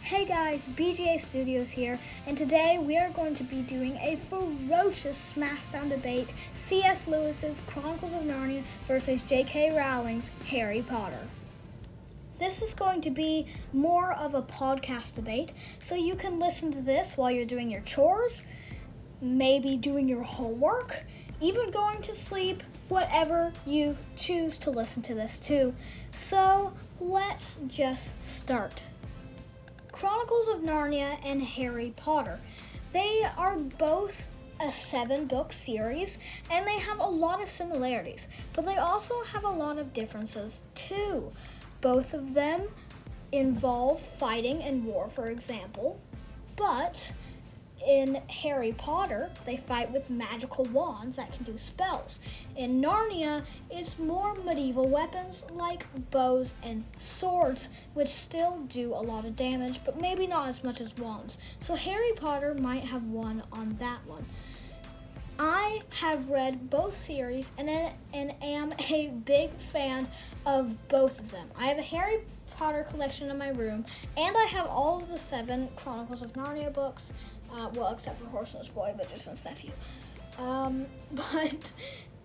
Hey guys, BGA Studios here, and today we are going to be doing a ferocious smackdown debate, C.S. Lewis's Chronicles of Narnia versus J.K. Rowling's Harry Potter. This is going to be more of a podcast debate, so you can listen to this while you're doing your chores, maybe doing your homework, even going to sleep, whatever you choose to listen to this to. So let's just start. Chronicles of Narnia and Harry Potter. They are both a 7-book series, and they have a lot of similarities, but they also have a lot of differences too. Both of them involve fighting and war, for example, but in Harry Potter, they fight with magical wands that can do spells. In Narnia, it's more medieval weapons like bows and swords, which still do a lot of damage, but maybe not as much as wands. So Harry Potter might have won on that one. I have read both series and am a big fan of both of them. I have a Harry Potter collection in my room, and I have all of the 7 Chronicles of Narnia books. Except for Horseman's Boy, but just his nephew. But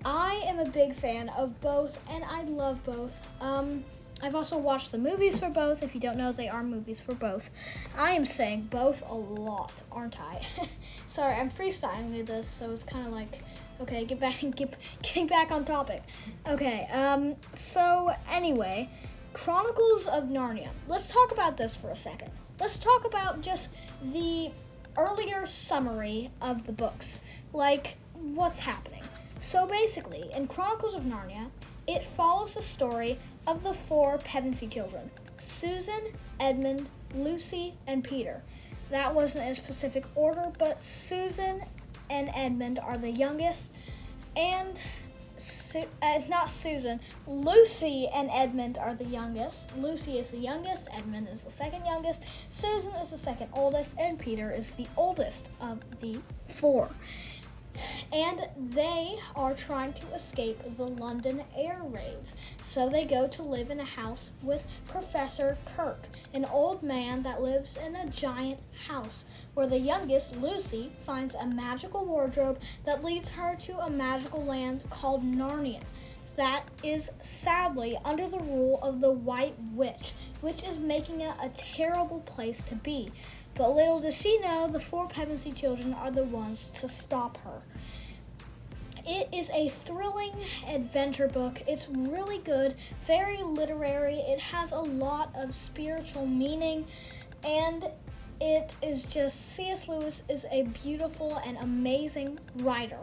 I am a big fan of both, and I love both. I've also watched the movies for both. If you don't know, they are movies for both. I am saying both a lot, aren't I? Sorry, I'm freestyling this, so it's kind of like, okay, getting back on topic. Okay, so anyway, Chronicles of Narnia. Let's talk about this for a second. Let's talk about just the earlier summary of the books, like what's happening. So basically, in Chronicles of Narnia, it follows the story of the 4 Pevensey children: Susan, Edmund, Lucy, and Peter. That wasn't in a specific order, but Susan and Edmund are the youngest, and it's not Susan. Lucy and Edmund are the youngest. Lucy is the youngest, Edmund is the second youngest, Susan is the second oldest, and Peter is the oldest of the 4. And they are trying to escape the London air raids. So they go to live in a house with Professor Kirk, an old man that lives in a giant house, where the youngest, Lucy, finds a magical wardrobe that leads her to a magical land called Narnia. That is sadly under the rule of the White Witch, which is making it a terrible place to be. But little does she know, the 4 Pevensey children are the ones to stop her. It is a thrilling adventure book. It's really good, very literary. It has a lot of spiritual meaning, and it is just, C.S. Lewis is a beautiful and amazing writer.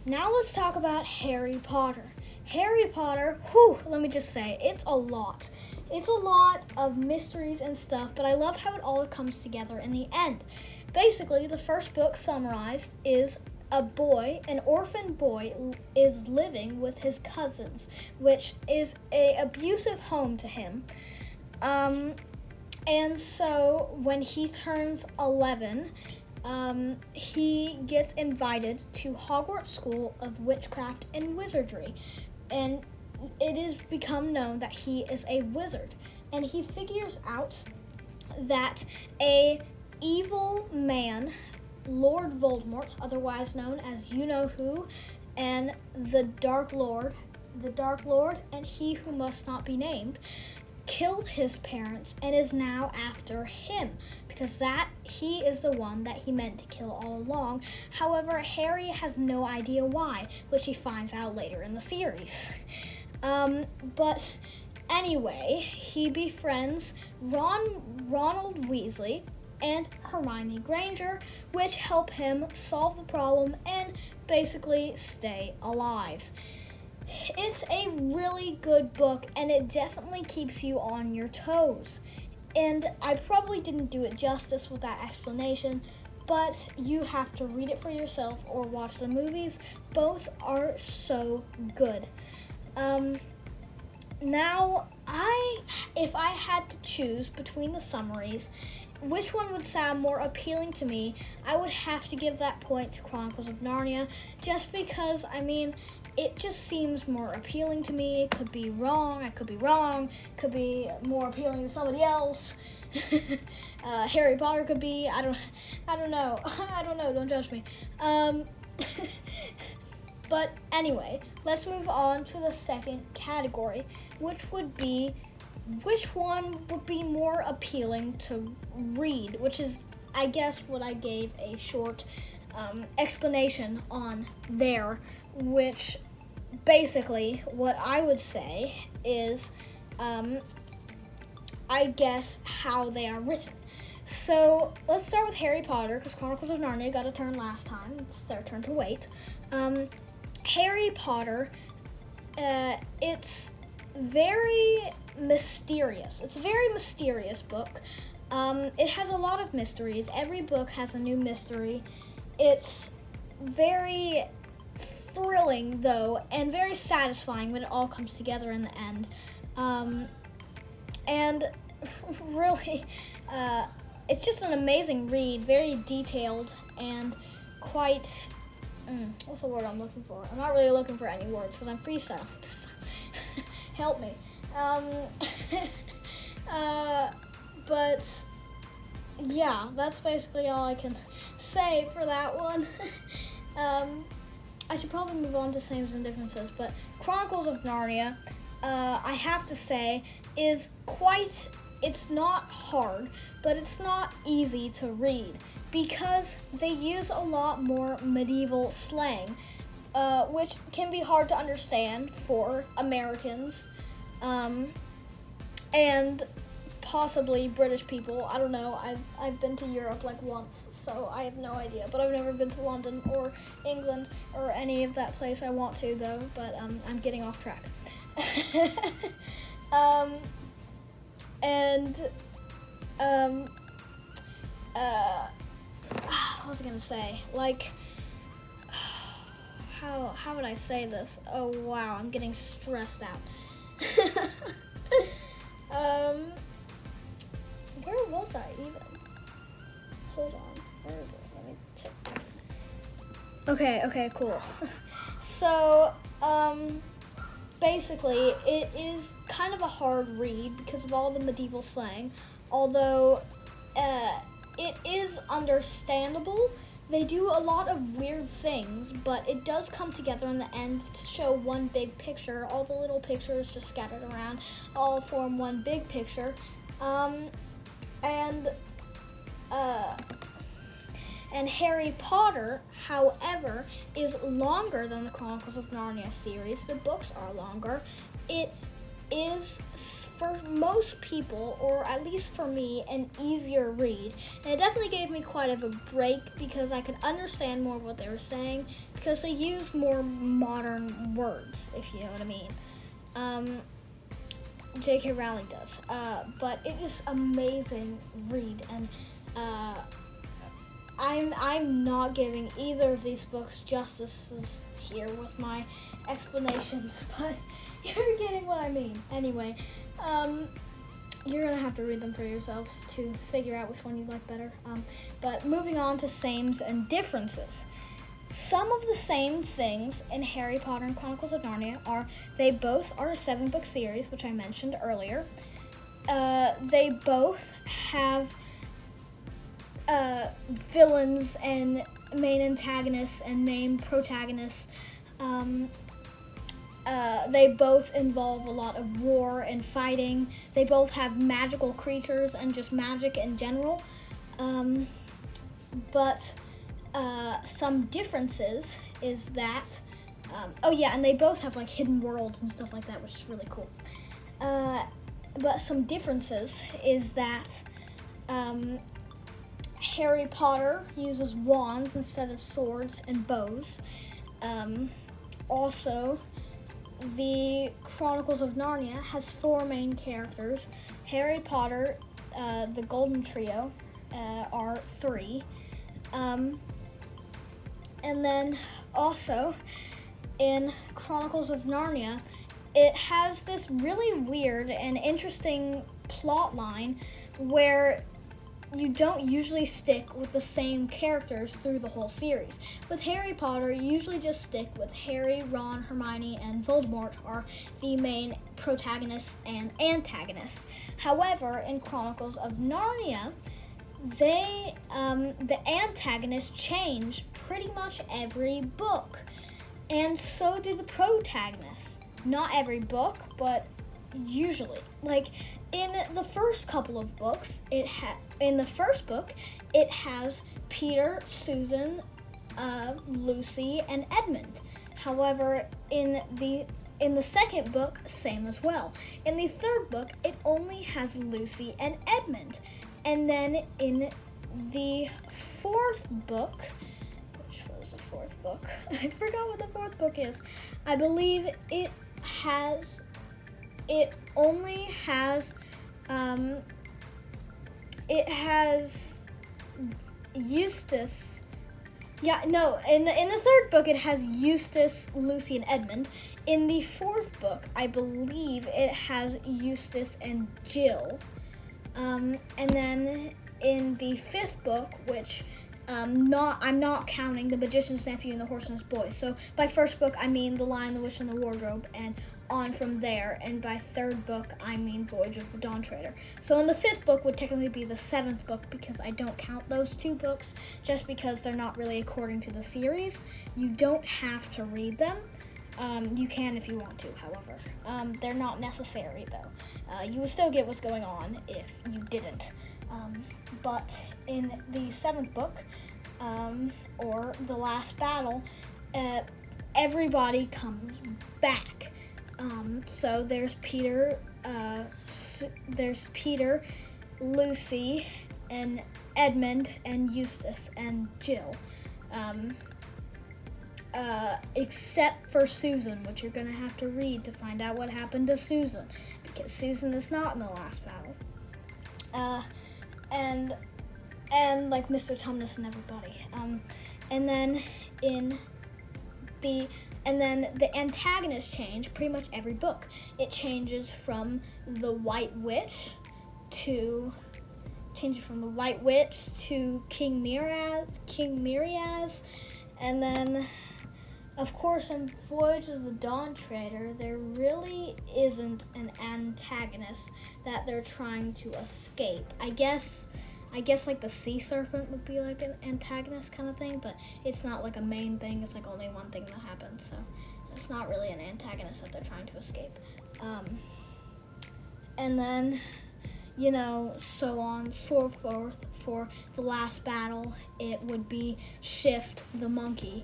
Now let's talk about Harry Potter. Harry Potter, let me just say, it's a lot. It's a lot of mysteries and stuff, but I love how it all comes together in the end. Basically, the first book summarized is an orphan boy is living with his cousins, which is an abusive home to him. And so when he turns 11, he gets invited to Hogwarts School of Witchcraft and Wizardry. And it is become known that he is a wizard. And he figures out that a evil man, Lord Voldemort, otherwise known as you-know-who, and the Dark Lord, and he who must not be named, killed his parents and is now after him, because he is the one that he meant to kill all along. However, Harry has no idea why, which he finds out later in the series. But anyway, he befriends Ronald Weasley and Hermione Granger, which help him solve the problem and basically stay alive. It's a really good book, and it definitely keeps you on your toes. And I probably didn't do it justice with that explanation, but you have to read it for yourself or watch the movies. Both are so good. Now, if I had to choose between the summaries, which one would sound more appealing to me, I would have to give that point to Chronicles of Narnia, just because, it just seems more appealing to me. It could be wrong. I could be wrong. Could be more appealing to somebody else. Harry Potter could be. I don't know. I don't know. Don't judge me. But anyway, let's move on to the second category, which would be which one would be more appealing to read, which is, I guess, what I gave a short explanation on there, which basically what I would say is, I guess, how they are written. So let's start with Harry Potter, because Chronicles of Narnia got a turn last time. It's their turn to wait. Harry Potter, it's very mysterious. It's a very mysterious book. It has a lot of mysteries. Every book has a new mystery. It's very thrilling, though, and very satisfying when it all comes together in the end. And really, it's just an amazing read, very detailed and quite, what's the word I'm looking for? I'm not really looking for any words because I'm freestyling. Help me. But yeah, that's basically all I can say for that one. I should probably move on to sames and differences, but Chronicles of Narnia, I have to say, is it's not hard, but it's not easy to read because they use a lot more medieval slang, which can be hard to understand for Americans, and possibly British people. I don't know. I've been to Europe like once, so I have no idea. But I've never been to London or England or any of that place I want to, though. But I'm getting off track. What was I gonna say? Like, how would I say this? Oh wow, I'm getting stressed out. Where was I even? Hold on. Where is it? Let me check. Okay, cool. So, basically, it is kind of a hard read because of all the medieval slang, although it is understandable. They do a lot of weird things, but it does come together in the end to show one big picture. All the little pictures just scattered around all form one big picture. And Harry Potter, however, is longer than the Chronicles of Narnia series. The books are longer. It is, for most people, or at least for me, an easier read. And it definitely gave me quite of a break because I could understand more of what they were saying because they use more modern words, if you know what I mean. J.K. Rowling does. But it is amazing read, and I'm not giving either of these books justice here with my explanations, but you're getting what I mean. Anyway, you're gonna have to read them for yourselves to figure out which one you like better. But moving on to sames and differences. Some of the same things in Harry Potter and Chronicles of Narnia are they both are a 7-book series, which I mentioned earlier. They both have villains and main antagonists and main protagonists. They both involve a lot of war and fighting. They both have magical creatures and just magic in general. But some differences is that, and they both have like hidden worlds and stuff like that, which is really cool. But some differences is that Harry Potter uses wands instead of swords and bows. Also, the Chronicles of Narnia has 4 main characters. Harry Potter, the Golden Trio, are 3. And then also in Chronicles of Narnia, it has this really weird and interesting plot line where you don't usually stick with the same characters through the whole series. With Harry Potter, you usually just stick with Harry, Ron, Hermione, and Voldemort are the main protagonists and antagonists. However, in Chronicles of Narnia, the antagonists change pretty much every book, and so do the protagonists. Not every book, but usually. Like in the first couple of books, in the first book, it has Peter, Susan, Lucy, and Edmund. However, in the second book, same as well. In the third book, it only has Lucy and Edmund. And then in the fourth book, which was the fourth book? I forgot what the fourth book is. I believe it only has Eustace. Yeah, no, in the third book it has Eustace, Lucy, and Edmund. In the fourth book, I believe it has Eustace and Jill. And then in the fifth book, which I'm not counting The Magician's Nephew and The Horse and His Boy. So by first book, I mean The Lion, the Witch, and the Wardrobe, and on from there. And by third book, I mean Voyage of the Dawn Treader. So in the fifth book would technically be the seventh book, because I don't count those two books just because they're not really according to the series. You don't have to read them. You can if you want to, however. They're not necessary, though. You would still get what's going on if you didn't. But in the seventh book, or The Last Battle, everybody comes back. So there's Peter, Lucy, and Edmund, and Eustace, and Jill. Except for Susan, which you're going to have to read to find out what happened to Susan, because Susan is not in The Last Battle. And like Mr. Tumnus and everybody. And then the antagonists change pretty much every book. It changes from the White Witch to King Miriaz, and then of course in Voyage of the Dawn Treader there really isn't an antagonist that they're trying to escape. I guess like the sea serpent would be like an antagonist kind of thing, but it's not like a main thing. It's like only one thing that happens, so it's not really an antagonist that they're trying to escape. And then, so on, so forth. For The Last Battle, it would be Shift the monkey,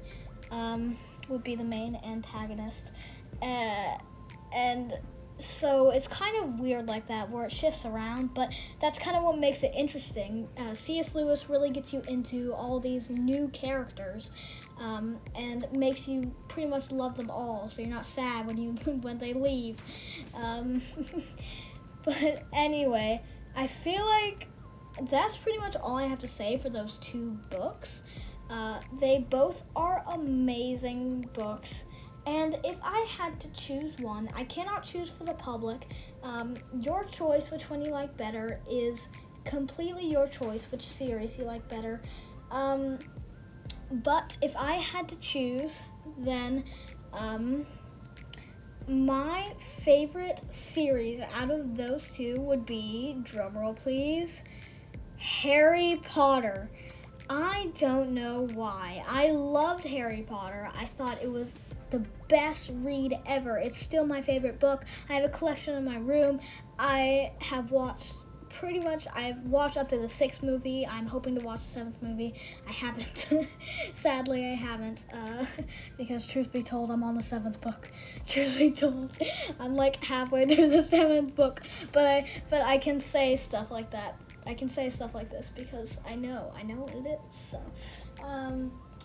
would be the main antagonist. And so it's kind of weird like that, where it shifts around, but that's kind of what makes it interesting. C.S. Lewis really gets you into all these new characters, and makes you pretty much love them all, so you're not sad when they leave. But anyway, I feel like that's pretty much all I have to say for those two books. They both are amazing books. And if I had to choose one, I cannot choose for the public. Your choice, which one you like better, is completely your choice, which series you like better. But if I had to choose, then my favorite series out of those two would be, drumroll please, Harry Potter. I don't know why. I loved Harry Potter. I thought it was the best read ever. It's still my favorite book. I have a collection in my room. I've watched up to the 6th movie. I'm hoping to watch the 7th movie. I haven't. Sadly, I haven't. Because truth be told, I'm on the 7th book. Truth be told, I'm like halfway through the 7th book. But I can say stuff like that. I can say stuff like this because I know what it is. So,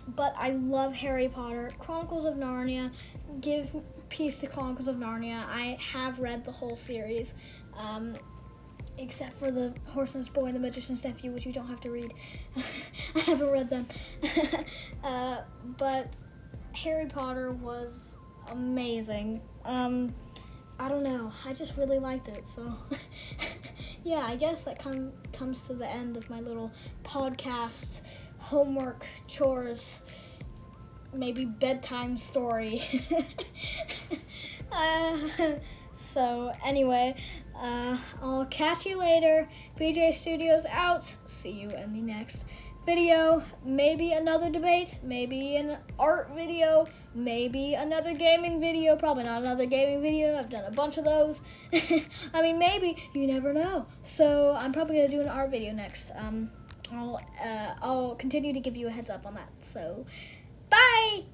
but I love Harry Potter. Chronicles of Narnia. Give peace to Chronicles of Narnia. I have read the whole series. Except for The Horse and His Boy and The Magician's Nephew, which you don't have to read. I haven't read them. But Harry Potter was amazing. I don't know. I just really liked it. So, yeah, I guess that comes to the end of my little podcast, homework, chores, maybe bedtime story. So, anyway, I'll catch you later. BJ Studios out. See you in the next video. Maybe another debate, maybe an art video, maybe another gaming video. Probably not another gaming video. I've done a bunch of those. I mean, maybe. You never know. So I'm probably going to do an art video next. I'll continue to give you a heads up on that. So, bye!